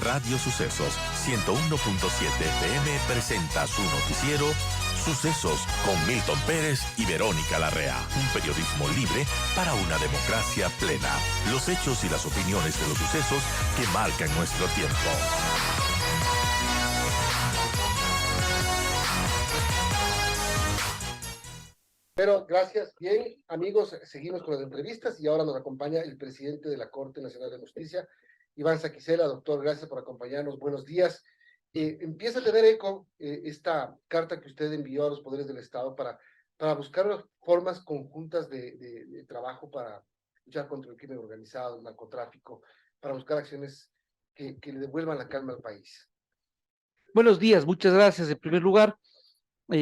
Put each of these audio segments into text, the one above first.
Radio Sucesos 101.7 FM presenta su noticiero Sucesos con Milton Pérez y Verónica Larrea. Un periodismo libre para una democracia plena. Los hechos y las opiniones de los sucesos que marcan nuestro tiempo. Pero gracias. Bien, amigos, seguimos con las entrevistas y ahora nos acompaña el presidente de la Corte Nacional de Justicia, Iván Saquicela. Doctor, gracias por acompañarnos. Buenos días. Empieza a tener eco esta carta que usted envió a los poderes del Estado para buscar formas conjuntas de trabajo para luchar contra el crimen organizado, el narcotráfico, para buscar acciones que le devuelvan la calma al país. Buenos días, muchas gracias. En primer lugar,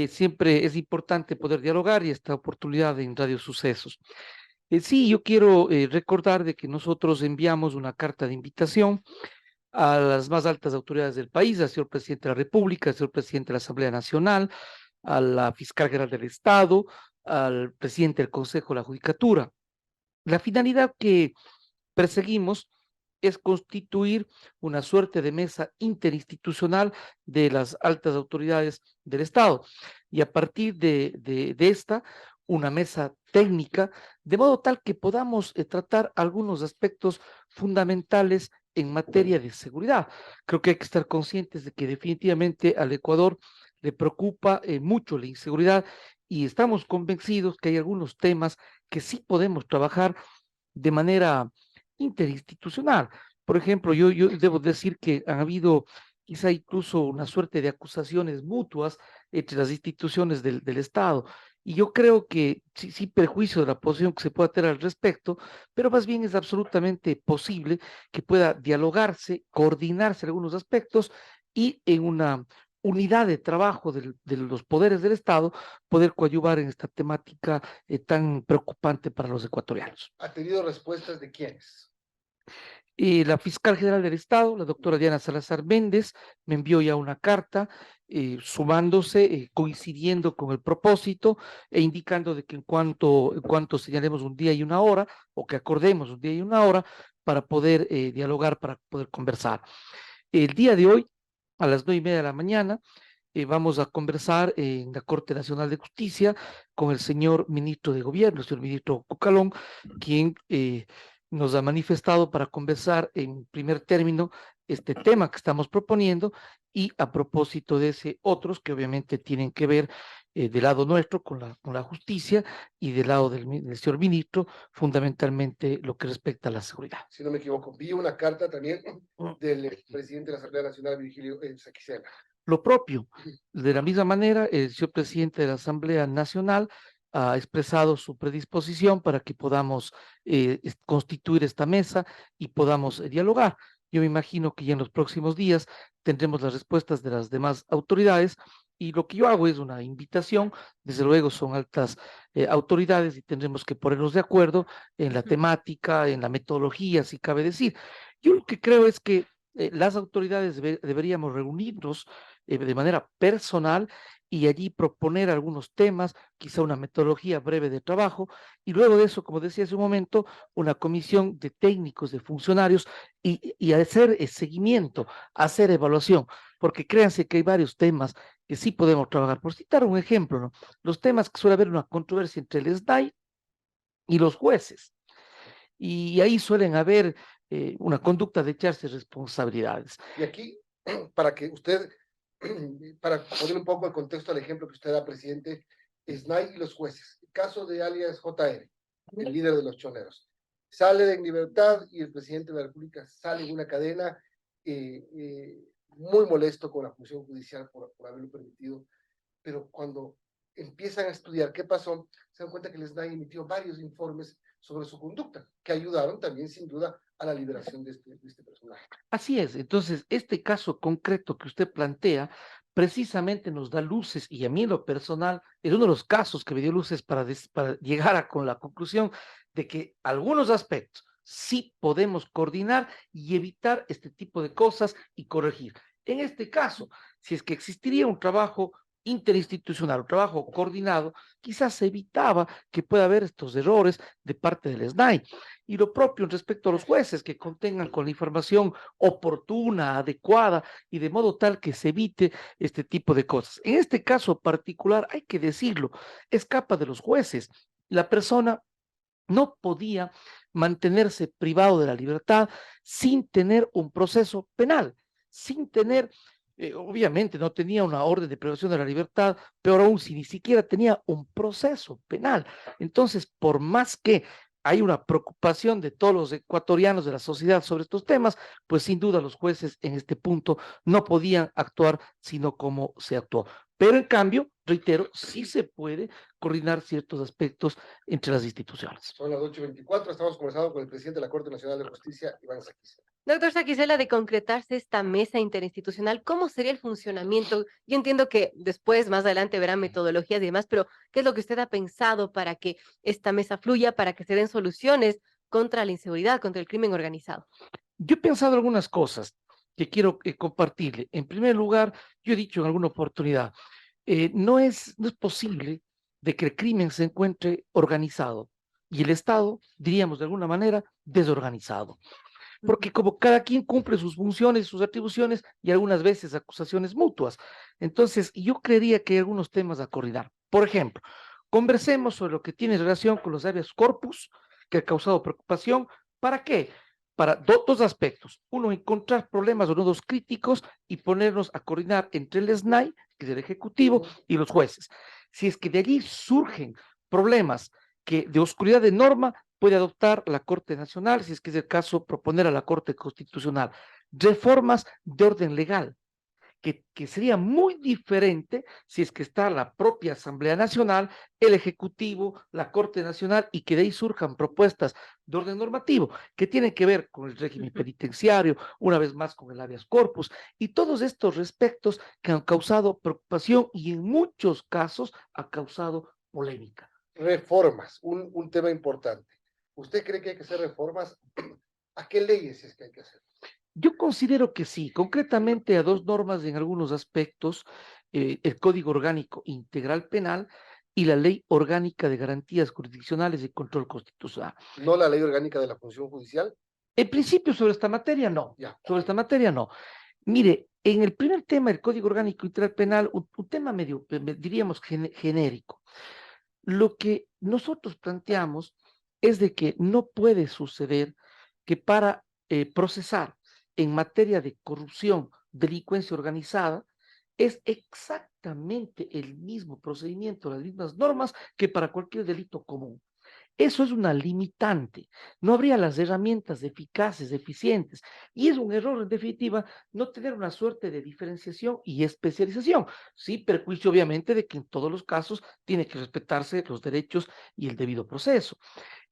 siempre es importante poder dialogar y esta oportunidad en Radio Sucesos. Sí, yo quiero recordar de que nosotros enviamos una carta de invitación a las más altas autoridades del país, al señor presidente de la República, al señor presidente de la Asamblea Nacional, a la fiscal general del Estado, al presidente del Consejo de la Judicatura. La finalidad que perseguimos es constituir una suerte de mesa interinstitucional de las altas autoridades del Estado y a partir de esta, una mesa técnica, de modo tal que podamos tratar algunos aspectos fundamentales en materia de seguridad. Creo que hay que estar conscientes de que definitivamente al Ecuador le preocupa mucho la inseguridad y estamos convencidos que hay algunos temas que sí podemos trabajar de manera interinstitucional. Por ejemplo, yo debo decir que ha habido quizá incluso una suerte de acusaciones mutuas entre las instituciones del Estado. Y yo creo que sí perjuicio de la posición que se pueda tener al respecto, pero más bien es absolutamente posible que pueda dialogarse, coordinarse algunos aspectos y en una unidad de trabajo de los poderes del Estado poder coadyuvar en esta temática tan preocupante para los ecuatorianos. ¿Ha tenido respuestas de quiénes? La fiscal general del Estado, la doctora Diana Salazar Méndez, me envió ya una carta sumándose, coincidiendo con el propósito e indicando de que en cuanto señalemos un día y una hora, o que acordemos un día y una hora, para poder dialogar, para poder conversar. El día de hoy, a las 9:30 de la mañana, vamos a conversar en la Corte Nacional de Justicia con el señor ministro de Gobierno, el señor ministro Cucalón, quien nos ha manifestado para conversar en primer término este tema que estamos proponiendo y a propósito de ese otros que obviamente tienen que ver del lado nuestro con la justicia y del lado del señor ministro, fundamentalmente lo que respecta a la seguridad. Si no me equivoco, vi una carta también del presidente de la Asamblea Nacional, Virgilio Saquicela. Lo propio, de la misma manera, el señor presidente de la Asamblea Nacional ha expresado su predisposición para que podamos constituir esta mesa y podamos dialogar. Yo me imagino que ya en los próximos días tendremos las respuestas de las demás autoridades y lo que yo hago es una invitación, desde luego son altas autoridades y tendremos que ponernos de acuerdo en la temática, en la metodología, si cabe decir. Yo lo que creo es que las autoridades deberíamos reunirnos de manera personal y allí proponer algunos temas, quizá una metodología breve de trabajo, y luego de eso, como decía hace un momento, una comisión de técnicos, de funcionarios, y hacer seguimiento, hacer evaluación, porque créanse que hay varios temas que sí podemos trabajar. Por citar un ejemplo, ¿no? Los temas que suele haber una controversia entre el SDAI y los jueces, y ahí suelen haber una conducta de echarse responsabilidades. Y aquí, para que usted, para poner un poco el contexto al ejemplo que usted da, presidente, SNAI y los jueces. El caso de alias JR, el líder de los choneros. Sale en libertad y el presidente de la República sale en una cadena muy molesto con la función judicial por haberlo permitido. Pero cuando empiezan a estudiar qué pasó, se dan cuenta que el SNAI emitió varios informes sobre su conducta, que ayudaron también, sin duda, a la liberación de este personaje. Así es, entonces este caso concreto que usted plantea precisamente nos da luces y a mí en lo personal es uno de los casos que me dio luces para llegar con la conclusión de que algunos aspectos sí podemos coordinar y evitar este tipo de cosas y corregir. En este caso, si es que existiría un trabajo interinstitucional, un trabajo coordinado, quizás se evitaba que pueda haber estos errores de parte del SNAI. Y lo propio respecto a los jueces, que contengan con la información oportuna, adecuada, y de modo tal que se evite este tipo de cosas. En este caso particular, hay que decirlo, escapa de los jueces. La persona no podía mantenerse privado de la libertad sin tener un proceso penal, sin tener, obviamente no tenía una orden de privación de la libertad, peor aún si ni siquiera tenía un proceso penal. Entonces, por más que hay una preocupación de todos los ecuatorianos de la sociedad sobre estos temas, pues sin duda los jueces en este punto no podían actuar sino como se actuó. Pero en cambio, reitero, sí se puede coordinar ciertos aspectos entre las instituciones. Son las 8:24, estamos conversando con el presidente de la Corte Nacional de Justicia, Iván Saquicela. Doctor Saquicela, de concretarse esta mesa interinstitucional, ¿cómo sería el funcionamiento? Yo entiendo que después, más adelante, verán metodologías y demás, pero ¿qué es lo que usted ha pensado para que esta mesa fluya, para que se den soluciones contra la inseguridad, contra el crimen organizado? Yo he pensado algunas cosas que quiero compartirle. En primer lugar, yo he dicho en alguna oportunidad, no es posible de que el crimen se encuentre organizado y el Estado, diríamos de alguna manera, desorganizado. Porque como cada quien cumple sus funciones, sus atribuciones y algunas veces acusaciones mutuas. Entonces, yo creería que hay algunos temas a coordinar. Por ejemplo, conversemos sobre lo que tiene relación con los habeas corpus, que ha causado preocupación. ¿Para qué? Para dos aspectos. Uno, encontrar problemas o nodos críticos y ponernos a coordinar entre el SNAI, que es el Ejecutivo, y los jueces. Si es que de allí surgen problemas que de oscuridad de norma, puede adoptar la Corte Nacional, si es que es el caso, proponer a la Corte Constitucional reformas de orden legal, que sería muy diferente si es que está la propia Asamblea Nacional, el Ejecutivo, la Corte Nacional, y que de ahí surjan propuestas de orden normativo que tienen que ver con el régimen penitenciario, una vez más con el habeas corpus, y todos estos respectos que han causado preocupación y en muchos casos ha causado polémica. Reformas, un tema importante. ¿Usted cree que hay que hacer reformas? ¿A qué leyes es que hay que hacer? Yo considero que sí, concretamente a dos normas en algunos aspectos, el Código Orgánico Integral Penal y la Ley Orgánica de Garantías Jurisdiccionales y Control Constitucional. ¿No la ley orgánica de la función judicial? En principio, sobre esta materia, no. Ya. Sobre esta materia, no. Mire, en el primer tema, el Código Orgánico Integral Penal, un tema medio, diríamos, genérico. Lo que nosotros planteamos es de que no puede suceder que para procesar en materia de corrupción, delincuencia organizada, es exactamente el mismo procedimiento, las mismas normas que para cualquier delito común. Eso es una limitante. No habría las herramientas eficaces, eficientes. Y es un error, en definitiva, no tener una suerte de diferenciación y especialización. Sí, perjuicio, obviamente, de que en todos los casos tiene que respetarse los derechos y el debido proceso.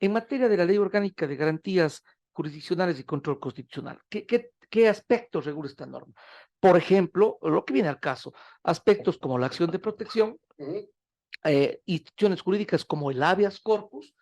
En materia de la Ley Orgánica de Garantías Jurisdiccionales y Control Constitucional, ¿qué aspectos regula esta norma? Por ejemplo, lo que viene al caso, aspectos como la acción de protección, instituciones jurídicas como el habeas corpus,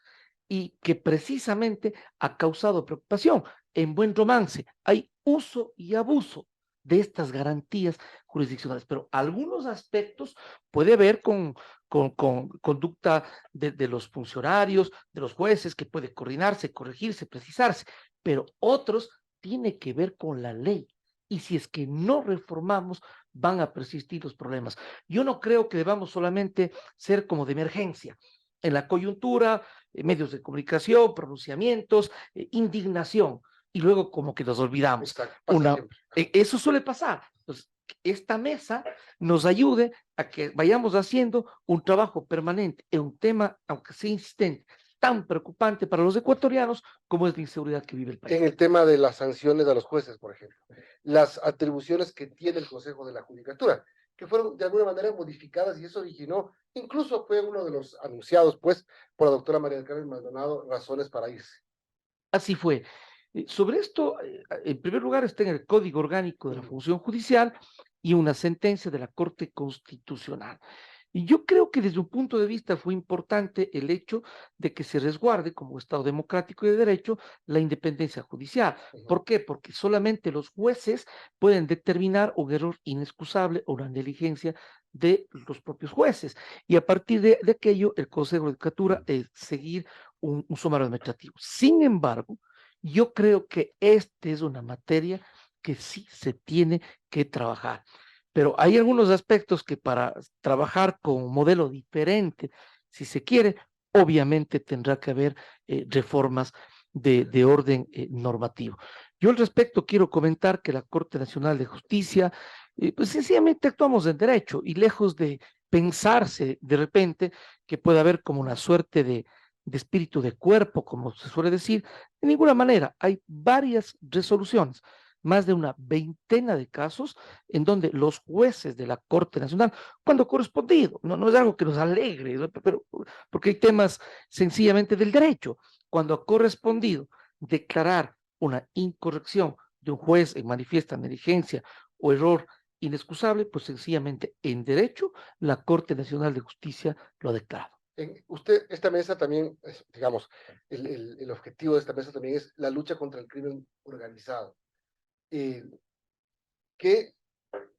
y que precisamente ha causado preocupación. En buen romance hay uso y abuso de estas garantías jurisdiccionales, pero algunos aspectos puede ver con conducta de los funcionarios, de los jueces, que puede coordinarse, corregirse, precisarse, pero otros tiene que ver con la ley. Y si es que no reformamos, van a persistir los problemas. Yo no creo que debamos solamente ser como de emergencia, en la coyuntura, medios de comunicación, pronunciamientos, indignación, y luego como que nos olvidamos. Eso suele pasar. Entonces, esta mesa nos ayude a que vayamos haciendo un trabajo permanente en un tema, aunque sea insistente, tan preocupante para los ecuatorianos como es la inseguridad que vive el país. En el tema de las sanciones a los jueces, por ejemplo, las atribuciones que tiene el Consejo de la Judicatura, que fueron de alguna manera modificadas y eso originó, incluso fue uno de los anunciados, pues, por la doctora María del Carmen Maldonado, razones para irse. Así fue. Sobre esto, en primer lugar, está en el Código Orgánico de la Función Judicial y una sentencia de la Corte Constitucional. Y yo creo que desde un punto de vista fue importante el hecho de que se resguarde como Estado democrático y de derecho la independencia judicial. ¿Por qué? Porque solamente los jueces pueden determinar un error inexcusable o una negligencia de los propios jueces. Y a partir de aquello, el Consejo de Judicatura es seguir un sumario administrativo. Sin embargo, yo creo que esta es una materia que sí se tiene que trabajar. Pero hay algunos aspectos que para trabajar con un modelo diferente, si se quiere, obviamente tendrá que haber reformas de orden normativo. Yo al respecto quiero comentar que la Corte Nacional de Justicia, pues sencillamente actuamos en derecho y lejos de pensarse de repente que pueda haber como una suerte de espíritu de cuerpo, como se suele decir, de ninguna manera. Hay varias resoluciones, más de una veintena de casos en donde los jueces de la Corte Nacional, cuando ha correspondido, no es algo que nos alegre, pero porque hay temas sencillamente del derecho, cuando ha correspondido declarar una incorrección de un juez en manifiesta negligencia o error inexcusable, pues sencillamente en derecho la Corte Nacional de Justicia lo ha declarado. Usted, esta mesa también, digamos, el objetivo de esta mesa también es la lucha contra el crimen organizado. ¿Qué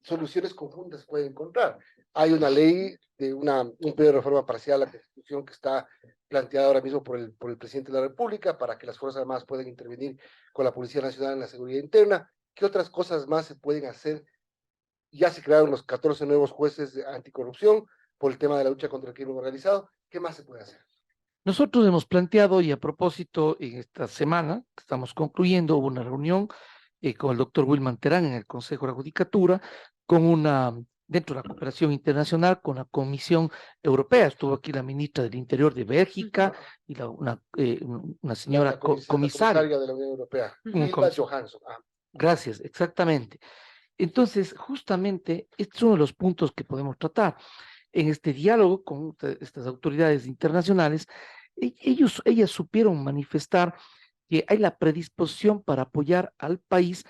soluciones conjuntas puede encontrar? Hay una ley de un periodo de reforma parcial a la Constitución que está planteada ahora mismo por el presidente de la República para que las Fuerzas Armadas puedan intervenir con la Policía Nacional en la seguridad interna. ¿Qué otras cosas más se pueden hacer? Ya se crearon los 14 nuevos jueces de anticorrupción por el tema de la lucha contra el crimen organizado. ¿Qué más se puede hacer? Nosotros hemos planteado, y a propósito, en esta semana que estamos concluyendo, hubo una reunión con el doctor Wilman Terán en el Consejo de la Judicatura, dentro de la cooperación internacional, con la Comisión Europea. Estuvo aquí la ministra del Interior de Bélgica y una señora comisaria de la Unión Europea, un Hilda Johansson. Gracias, exactamente. Entonces, justamente, este es uno de los puntos que podemos tratar en este diálogo con estas autoridades internacionales. Ellas supieron manifestar que hay la predisposición para apoyar al país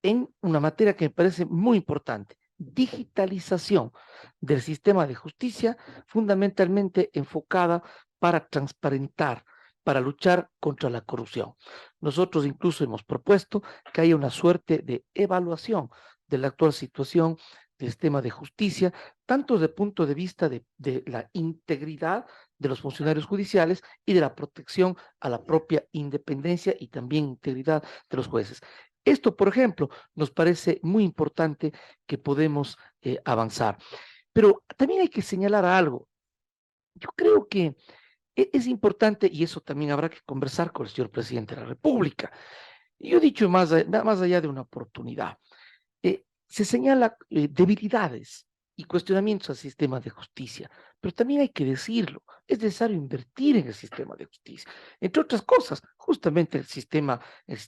en una materia que me parece muy importante: digitalización del sistema de justicia, fundamentalmente enfocada para transparentar, para luchar contra la corrupción. Nosotros incluso hemos propuesto que haya una suerte de evaluación de la actual situación del sistema de justicia, tanto desde el punto de vista de la integridad de los funcionarios judiciales y de la protección a la propia independencia y también integridad de los jueces. Esto, por ejemplo, nos parece muy importante que podemos avanzar. Pero también hay que señalar algo. Yo creo que es importante, y eso también habrá que conversar con el señor presidente de la República. Yo he dicho más allá de una oportunidad. Se señala debilidades y cuestionamientos al sistema de justicia, pero también hay que decirlo, es necesario invertir en el sistema de justicia, entre otras cosas, justamente el sistema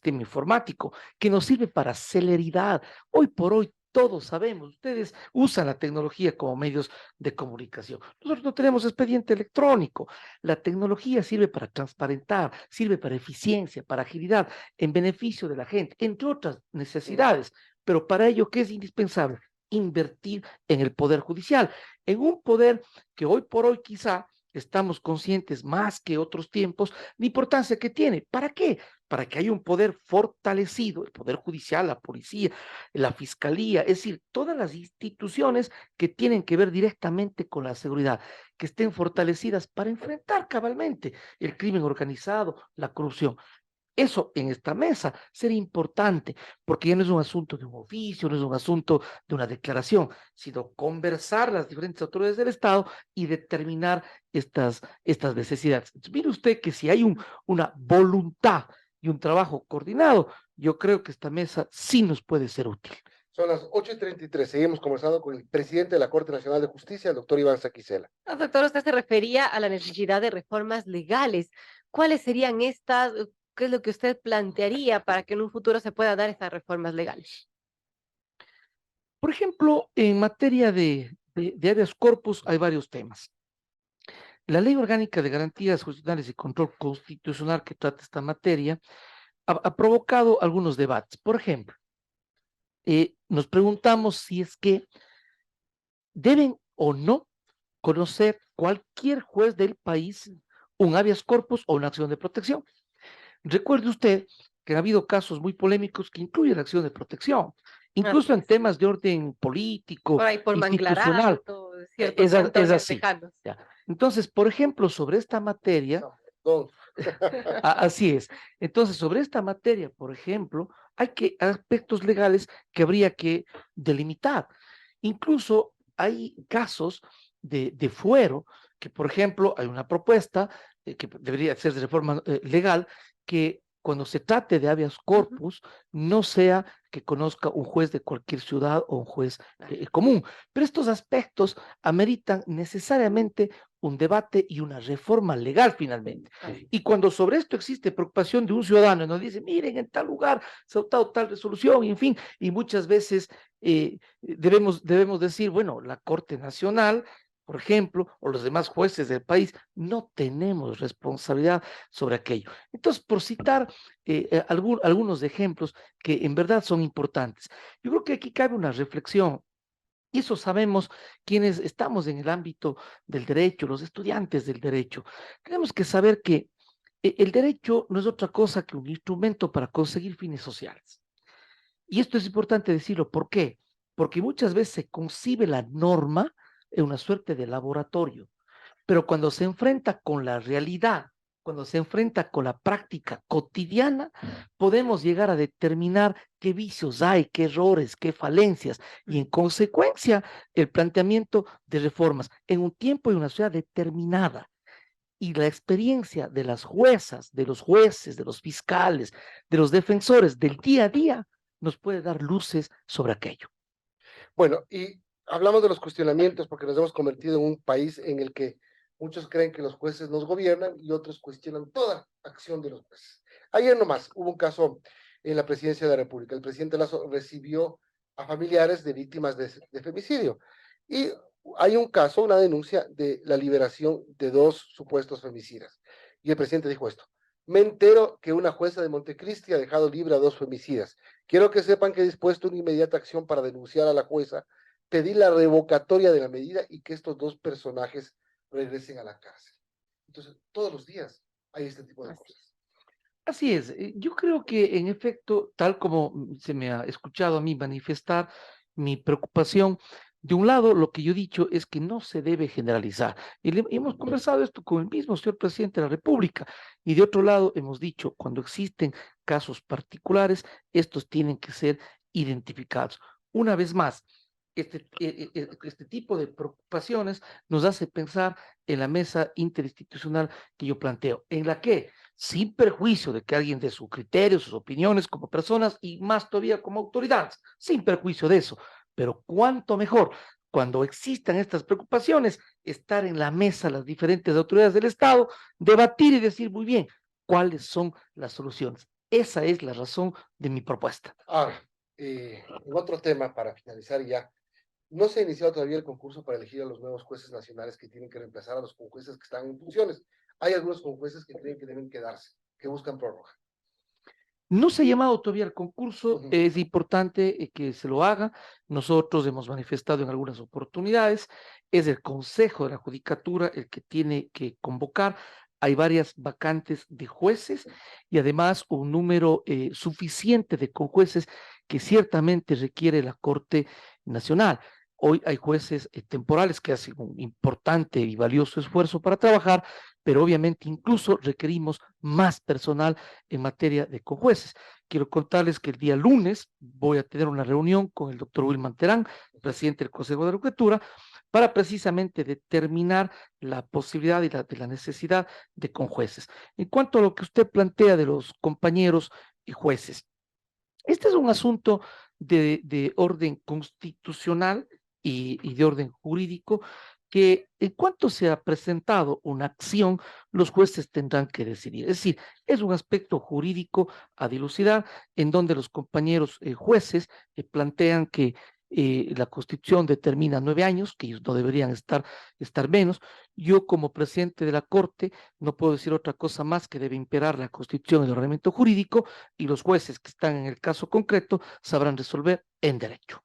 informático, que nos sirve para celeridad. Hoy por hoy todos sabemos, ustedes usan la tecnología como medios de comunicación. Nosotros no tenemos expediente electrónico. La tecnología sirve para transparentar, sirve para eficiencia, para agilidad, en beneficio de la gente, entre otras necesidades. Pero para ello, ¿qué es indispensable? Invertir en el Poder Judicial, en un poder que hoy por hoy quizá estamos conscientes más que otros tiempos la importancia que tiene. ¿Para qué? Para que haya un poder fortalecido, el Poder Judicial, la policía, la fiscalía, es decir, todas las instituciones que tienen que ver directamente con la seguridad, que estén fortalecidas para enfrentar cabalmente el crimen organizado, la corrupción. Eso en esta mesa sería importante, porque ya no es un asunto de un oficio, no es un asunto de una declaración, sino conversar las diferentes autoridades del Estado y determinar estas necesidades. Entonces, mire usted que si hay una voluntad y un trabajo coordinado, yo creo que esta mesa sí nos puede ser útil. Son las 8:33. Seguimos conversando con el presidente de la Corte Nacional de Justicia, el doctor Iván Saquicela. Doctor, usted se refería a la necesidad de reformas legales. ¿Cuáles serían estas? ¿Qué es lo que usted plantearía para que en un futuro se pueda dar estas reformas legales? Por ejemplo, en materia de habeas corpus hay varios temas. La Ley Orgánica de Garantías Constitucionales y Control Constitucional que trata esta materia ha provocado algunos debates. Por ejemplo, nos preguntamos si es que deben o no conocer cualquier juez del país un habeas corpus o una acción de protección. Recuerde usted que ha habido casos muy polémicos que incluyen la acción de protección, incluso Así en es. temas de orden político, Por ahí por Manglará, institucional. ciertos Es cantones así. lejanos. Ya. Entonces, por ejemplo, sobre esta materia, Don. así es. Entonces, sobre esta materia, por ejemplo, hay aspectos legales que habría que delimitar. Incluso hay casos de fuero, que por ejemplo, hay una propuesta que debería ser de reforma legal, que cuando se trate de habeas corpus, no sea que conozca un juez de cualquier ciudad o un juez común. Pero estos aspectos ameritan necesariamente un debate y una reforma legal finalmente. Y cuando sobre esto existe preocupación de un ciudadano, nos dice, miren, en tal lugar se ha adoptado tal resolución, en fin, y muchas veces debemos decir, bueno, la Corte Nacional, por ejemplo, o los demás jueces del país, no tenemos responsabilidad sobre aquello. Entonces, por citar algunos ejemplos que en verdad son importantes, yo creo que aquí cabe una reflexión. Y eso sabemos quienes estamos en el ámbito del derecho, los estudiantes del derecho. Tenemos que saber que el derecho no es otra cosa que un instrumento para conseguir fines sociales. Y esto es importante decirlo. ¿Por qué? Porque muchas veces se concibe la norma en una suerte de laboratorio, pero cuando se enfrenta con la realidad, cuando se enfrenta con la práctica cotidiana, podemos llegar a determinar qué vicios hay, qué errores, qué falencias, y en consecuencia el planteamiento de reformas en un tiempo y una ciudad determinada. Y la experiencia de las juezas, de los jueces, de los fiscales, de los defensores del día a día, nos puede dar luces sobre aquello. Bueno, y hablamos de los cuestionamientos porque nos hemos convertido en un país en el que muchos creen que los jueces nos gobiernan y otros cuestionan toda acción de los jueces. Ayer nomás hubo un caso en la presidencia de la República. El presidente Lazo recibió a familiares de víctimas de femicidio y hay un caso, una denuncia de la liberación de dos supuestos femicidas. Y el presidente dijo esto: me entero que una jueza de Montecristi ha dejado libre a dos femicidas. Quiero que sepan que he dispuesto una inmediata acción para denunciar a la jueza, pedir la revocatoria de la medida y que estos dos personajes regresen a la cárcel. Entonces, todos los días hay este tipo de cosas. Así es, yo creo que en efecto, tal como se me ha escuchado a mí manifestar mi preocupación, de un lado lo que yo he dicho es que no se debe generalizar. Y hemos conversado esto con el mismo señor presidente de la República. Y de otro lado hemos dicho, cuando existen casos particulares, estos tienen que ser identificados. Una vez más, este tipo de preocupaciones nos hace pensar en la mesa interinstitucional que yo planteo, en la que, sin perjuicio de que alguien dé su criterio, sus opiniones como personas y más todavía como autoridades, sin perjuicio de eso, pero cuánto mejor cuando existan estas preocupaciones, estar en la mesa las diferentes autoridades del Estado, debatir y decir muy bien cuáles son las soluciones. Esa es la razón de mi propuesta. Ahora, en otro tema, para finalizar ya, no se ha iniciado todavía el concurso para elegir a los nuevos jueces nacionales que tienen que reemplazar a los conjueces que están en funciones. Hay algunos conjueces que creen que deben quedarse, que buscan prórroga. No se ha llamado todavía el concurso, Ujú. es importante que se lo haga. Nosotros hemos manifestado en algunas oportunidades, es el Consejo de la Judicatura el que tiene que convocar. Hay varias vacantes de jueces y además un número suficiente de conjueces que ciertamente requiere la Corte Nacional. Hoy hay jueces temporales que hacen un importante y valioso esfuerzo para trabajar, pero obviamente incluso requerimos más personal en materia de conjueces. Quiero contarles que el día lunes voy a tener una reunión con el doctor Wilman Terán, presidente del Consejo de la Judicatura, para precisamente determinar la posibilidad y de la necesidad de conjueces. En cuanto a lo que usted plantea de los compañeros y jueces, este es un asunto de orden constitucional y de orden jurídico que en cuanto se ha presentado una acción, los jueces tendrán que decidir. Es decir, es un aspecto jurídico a dilucidar en donde los compañeros jueces plantean que la Constitución determina 9 años, que ellos no deberían estar menos. Yo como presidente de la Corte no puedo decir otra cosa más que debe imperar la Constitución y el ordenamiento jurídico y los jueces que están en el caso concreto sabrán resolver en derecho.